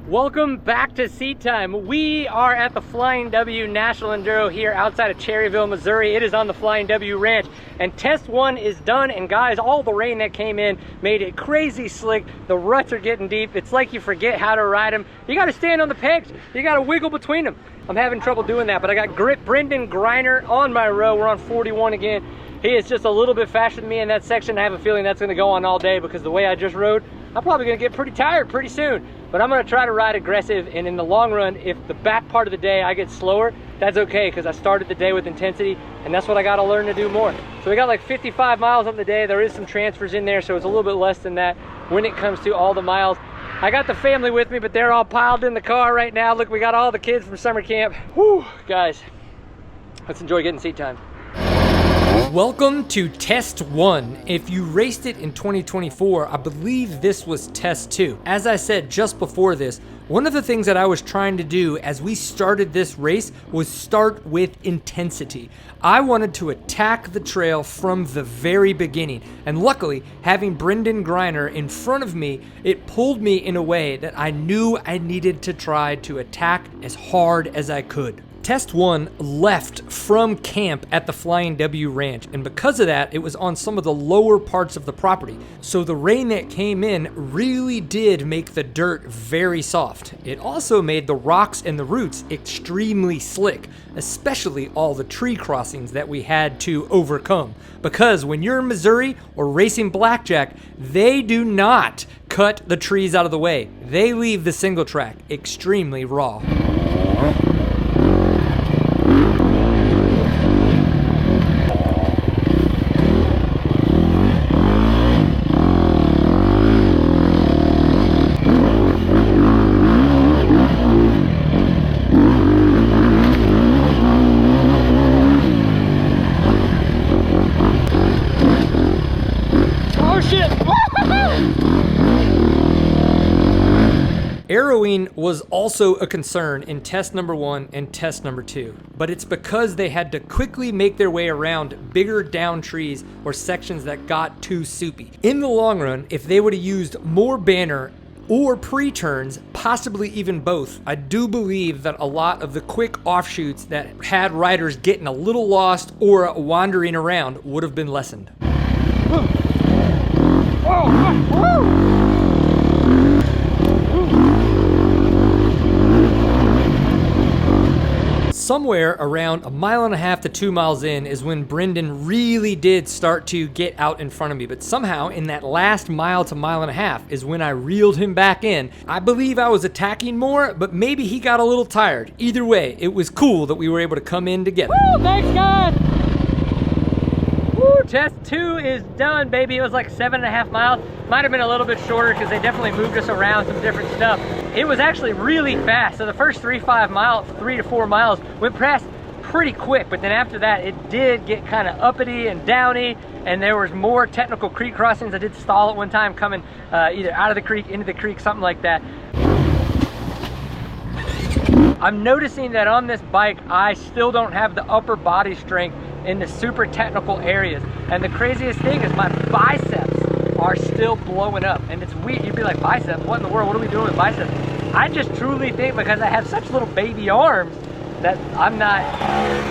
Welcome back to Seat Time. We are at the FlyingW National Enduro here outside of Cherryville, Missouri. It is on the FlyingW ranch, and test one is done. And guys, all the rain that came in made it crazy slick. The ruts are getting deep. It's like you forget how to ride them. You got to stand on the pegs. You got to wiggle between them. I'm having trouble doing that, but I got Brendan Griner on my row. We're on 41 again. He is just a little bit faster than me in that section. I have a feeling that's going to go on all day because the way I just rode, I'm probably going to get pretty tired pretty soon. But I'm going to try to ride aggressive, and in the long run, if the back part of the day I get slower, that's okay because I started the day with intensity, and that's what I got to learn to do more. So we got like 55 miles on the day. There is some transfers in there, so it's a little bit less than that when it comes to all the miles. I got the family with me, but they're all piled in the car right now. Look, we got all the kids from summer camp. Whew, guys, let's enjoy getting seat time. Welcome to test one. If you raced it in 2024, I believe this was test two. As I said just before this, one of the things that I was trying to do as we started this race was start with intensity. I wanted to attack the trail from the very beginning, and luckily, having Brendan Griner in front of me, it pulled me in a way that I knew I needed to try to attack as hard as I could. Test one left from camp at the FlyingW ranch, and because of that, it was on some of the lower parts of the property. So the rain that came in really did make the dirt very soft. It also made the rocks and the roots extremely slick, especially all the tree crossings that we had to overcome. Because when you're in Missouri or racing blackjack, they do not cut the trees out of the way. They leave the single track extremely raw. Arrowing was also a concern in test number one and test number two, but it's because they had to quickly make their way around bigger down trees or sections that got too soupy. In the long run, if they would have used more banner or pre-turns, possibly even both, I do believe that a lot of the quick offshoots that had riders getting a little lost or wandering around would have been lessened. Somewhere around 1.5 miles to 2 miles in is when Brendan really did start to get out in front of me, but somehow in that last 1 mile to 1.5 miles is when I reeled him back in. I believe I was attacking more, but maybe he got a little tired. Either way, it was cool that we were able to come in together. Woo, thanks guys! Woo, test two is done, baby. It was like 7.5 miles. Might have been a little bit shorter because they definitely moved us around some different stuff. It was actually really fast. So the first 3 to 4 miles went past pretty quick, but then after that, it did get kind of uppity and downy, and there was more technical creek crossings. I did stall at one time coming either out of the creek, into the creek, something like that. I'm noticing that on this bike, I still don't have the upper body strength in the super technical areas. And the craziest thing is my biceps are still blowing up. And it's weird, you'd be like, biceps? What in the world? What are we doing with biceps? I just truly think because I have such little baby arms that I'm not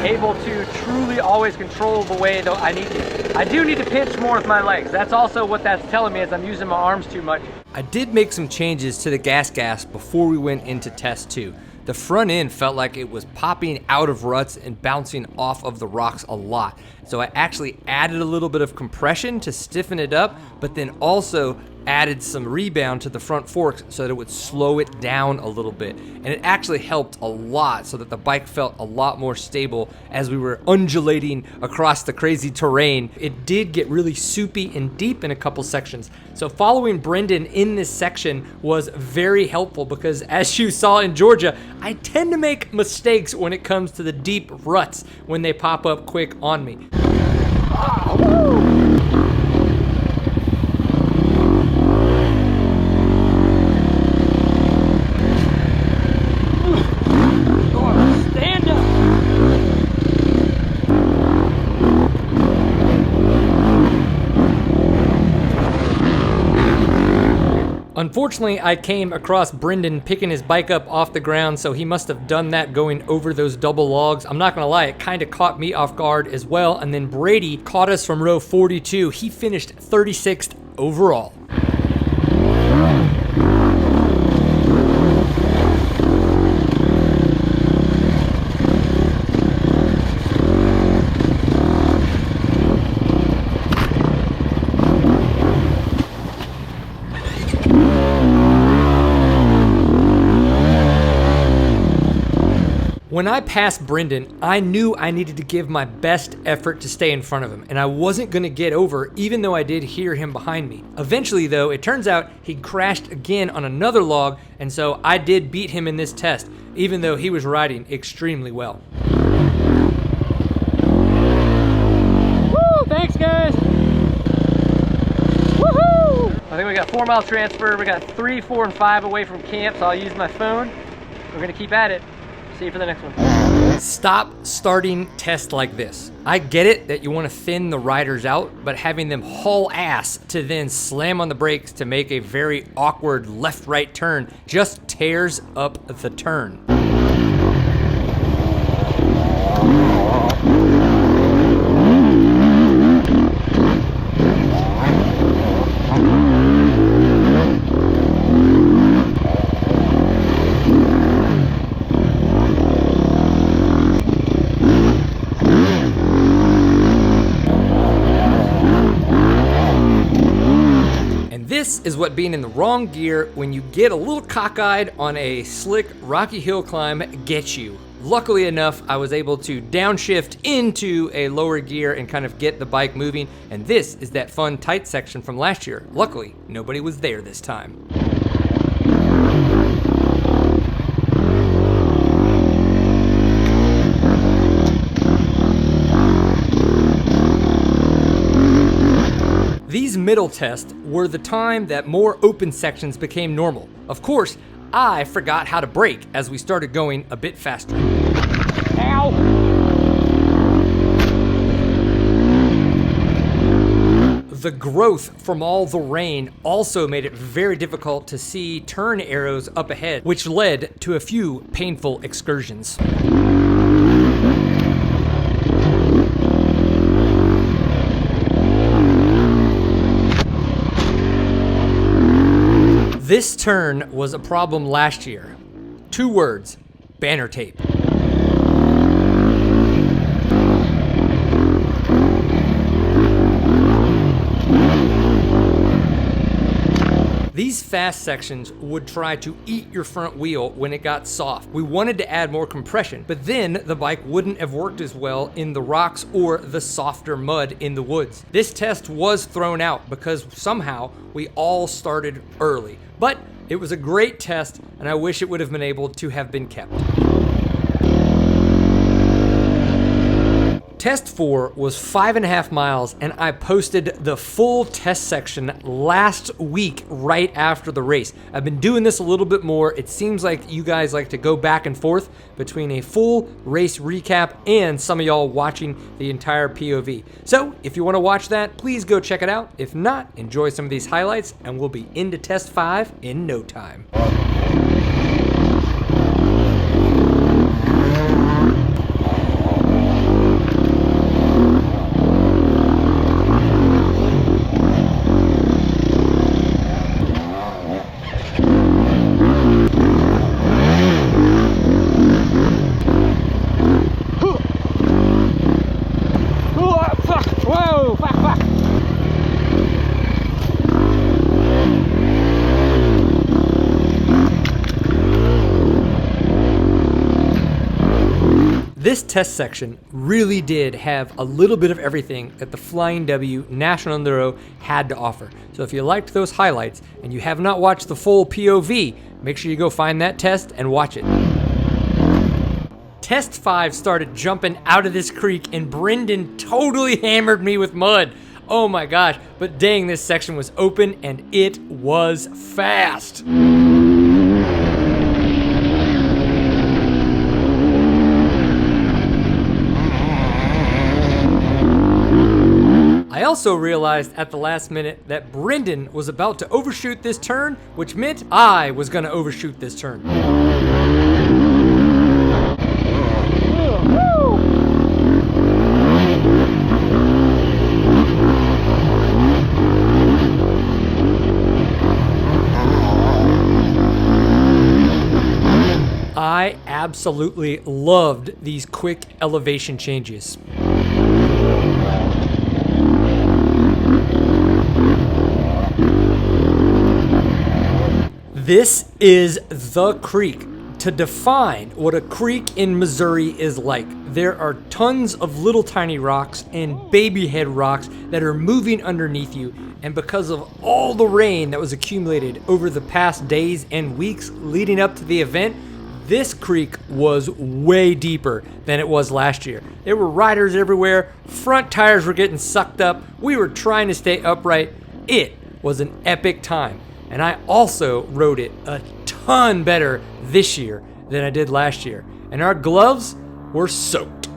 able to truly always control the way that I need to. I do need to pinch more with my legs. That's also what that's telling me is I'm using my arms too much. I did make some changes to the gas before we went into test two. The front end felt like it was popping out of ruts and bouncing off of the rocks a lot. So I actually added a little bit of compression to stiffen it up, but then also added some rebound to the front forks so that it would slow it down a little bit. And it actually helped a lot so that the bike felt a lot more stable as we were undulating across the crazy terrain. It did get really soupy and deep in a couple sections. So following Brendan in this section was very helpful because as you saw in Georgia, I tend to make mistakes when it comes to the deep ruts when they pop up quick on me. Unfortunately, I came across Brendan picking his bike up off the ground, so he must have done that going over those double logs. I'm not gonna lie, it kind of caught me off guard as well. And then Brady caught us from row 42. He finished 36th overall. When I passed Brendan, I knew I needed to give my best effort to stay in front of him, and I wasn't gonna get over even though I did hear him behind me. Eventually though, it turns out he crashed again on another log, and so I did beat him in this test, even though he was riding extremely well. Woo, thanks guys. Woohoo! I think we got 4 mile transfer. We got 3, 4, and 5 away from camp, so I'll use my phone. We're gonna keep at it. See you for the next one. Stop starting tests like this. I get it that you want to thin the riders out, but having them haul ass to then slam on the brakes to make a very awkward left-right turn just tears up the turn. This is what being in the wrong gear when you get a little cockeyed on a slick rocky hill climb gets you. Luckily enough, I was able to downshift into a lower gear and kind of get the bike moving, and this is that fun tight section from last year. Luckily, nobody was there this time. These middle tests were the time that more open sections became normal. Of course, I forgot how to brake as we started going a bit faster. Ow! The growth from all the rain also made it very difficult to see turn arrows up ahead, which led to a few painful excursions. This turn was a problem last year. 2 words, banner tape. These fast sections would try to eat your front wheel when it got soft. We wanted to add more compression, but then the bike wouldn't have worked as well in the rocks or the softer mud in the woods. This test was thrown out because somehow we all started early. But it was a great test, and I wish it would have been able to have been kept. Test 4 was 5.5 miles, and I posted the full test section last week right after the race. I've been doing this a little bit more. It seems like you guys like to go back and forth between a full race recap and some of y'all watching the entire POV. So if you want to watch that, please go check it out. If not, enjoy some of these highlights, and we'll be into Test 5 in no time. This test section really did have a little bit of everything that the FlyingW National Enduro had to offer. So if you liked those highlights and you have not watched the full POV, make sure you go find that test and watch it. Test 5 started jumping out of this creek and Brendan totally hammered me with mud. Oh my gosh, but dang, this section was open and it was fast. I also realized at the last minute that Brendan was about to overshoot this turn, which meant I was going to overshoot this turn. I absolutely loved these quick elevation changes. This is the creek. To define what a creek in Missouri is like, there are tons of little tiny rocks and baby head rocks that are moving underneath you, and because of all the rain that was accumulated over the past days and weeks leading up to the event, this creek was way deeper than it was last year. There were riders everywhere, front tires were getting sucked up, we were trying to stay upright. It was an epic time, and I also rode it a ton better this year than I did last year, and our gloves were soaked.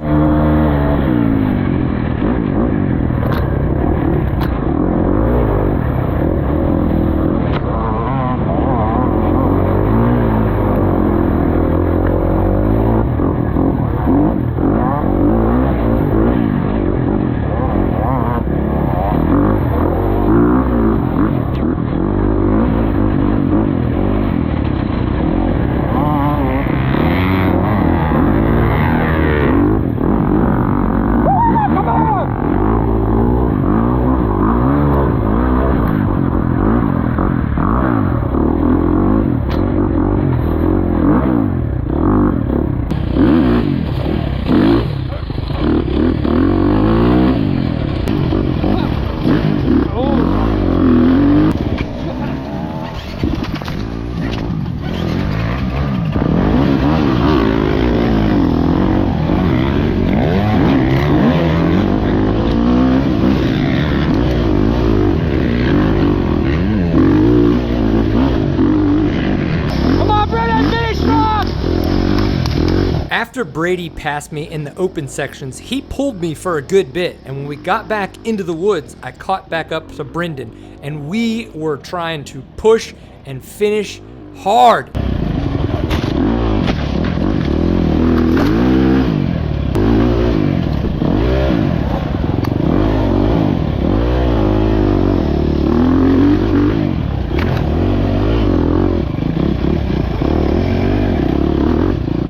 After Brady passed me in the open sections, he pulled me for a good bit, and when we got back into the woods, I caught back up to Brendan, and we were trying to push and finish hard.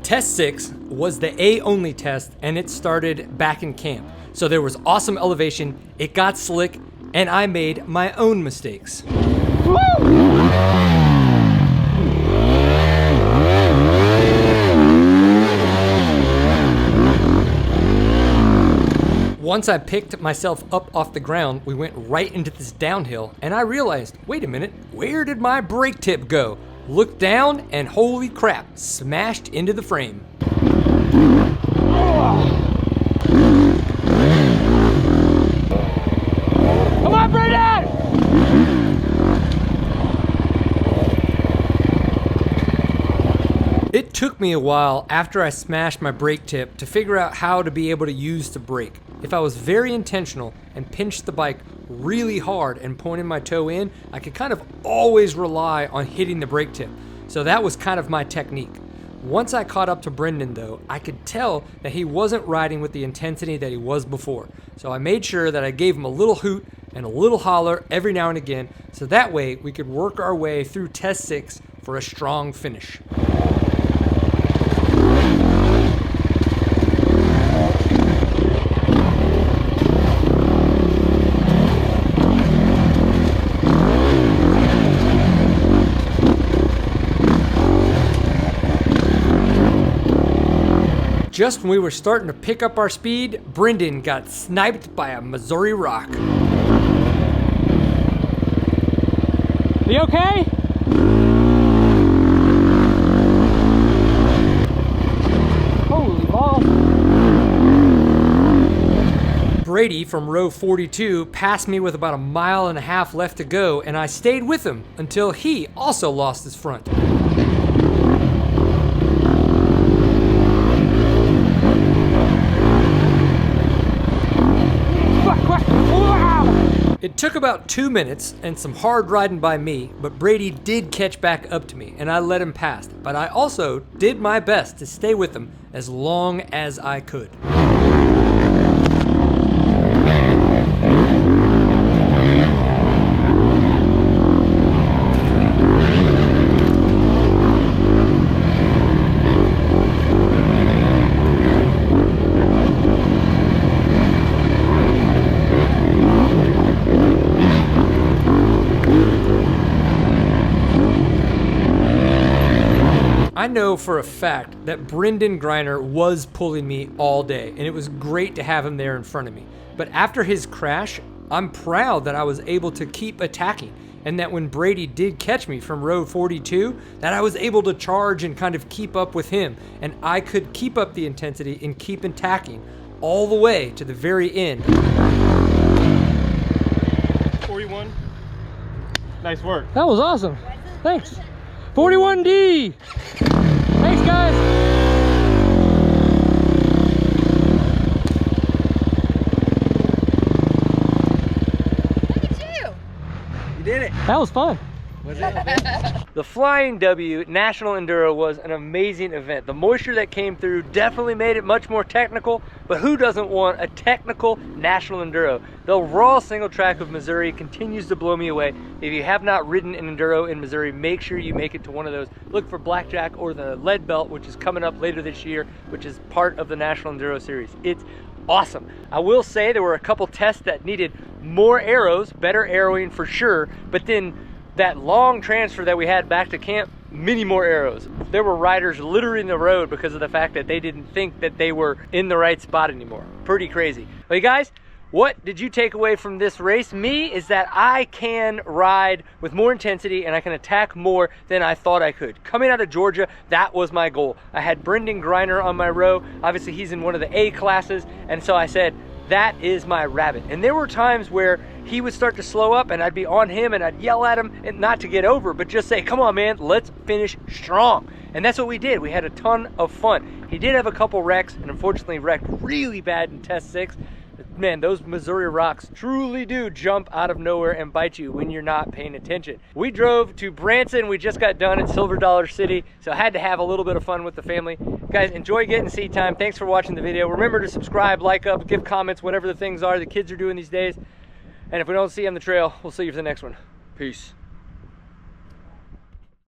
Test 6 was the A-only test, and it started back in camp. So there was awesome elevation, it got slick, and I made my own mistakes. Once I picked myself up off the ground, we went right into this downhill, and I realized, wait a minute, where did my brake tip go? Looked down, and holy crap, smashed into the frame. Come on, Brendan! It took me a while after I smashed my brake tip to figure out how to be able to use the brake. If I was very intentional and pinched the bike really hard and pointed my toe in, I could kind of always rely on hitting the brake tip. So that was kind of my technique. Once I caught up to Brendan though, I could tell that he wasn't riding with the intensity that he was before. So I made sure that I gave him a little hoot and a little holler every now and again, so that way we could work our way through test 6 for a strong finish. Just when we were starting to pick up our speed, Brendan got sniped by a Missouri rock. You okay? Holy balls. Brady from row 42 passed me with about 1.5 miles left to go, and I stayed with him until he also lost his front. took about 2 minutes and some hard riding by me, but Brady did catch back up to me and I let him pass. But I also did my best to stay with him as long as I could. I know for a fact that Brendan Griner was pulling me all day, and it was great to have him there in front of me. But after his crash, I'm proud that I was able to keep attacking, and that when Brady did catch me from row 42, that I was able to charge and kind of keep up with him, and I could keep up the intensity and keep attacking all the way to the very end. 41. Nice work. That was awesome. Thanks. 41D. Thanks, guys. Look at you. You did it. That was fun. Was it? The Flying W National Enduro was an amazing event. The moisture that came through definitely made it much more technical, but who doesn't want a technical National Enduro? The raw single track of Missouri continues to blow me away. If you have not ridden an Enduro in Missouri, make sure you make it to one of those. Look for Blackjack or the Lead Belt, which is coming up later this year, which is part of the National Enduro Series. It's awesome. I will say there were a couple tests that needed more arrows, better arrowing for sure, but then that long transfer that we had back to camp, many more arrows. There were riders littering the road because of the fact that they didn't think that they were in the right spot anymore. Pretty crazy. Well, you guys, what did you take away from this race? Me is that I can ride with more intensity and I can attack more than I thought I could. Coming out of Georgia, that was my goal. I had Brendan Griner on my row. Obviously, he's in one of the A classes, and so I said, that is my rabbit. And there were times where he would start to slow up and I'd be on him and I'd yell at him, and not to get over, but just say, come on, man, let's finish strong. And that's what we did. We had a ton of fun. He did have a couple wrecks and unfortunately wrecked really bad in test 6. Man, those Missouri rocks truly do jump out of nowhere and bite you when you're not paying attention. We drove to Branson. We just got done at Silver Dollar City, so I had to have a little bit of fun with the family. Guys, enjoy getting seat time. Thanks for watching the video. Remember to subscribe, like up, give comments, whatever the things are the kids are doing these days. And if we don't see you on the trail, we'll see you for the next one. Peace.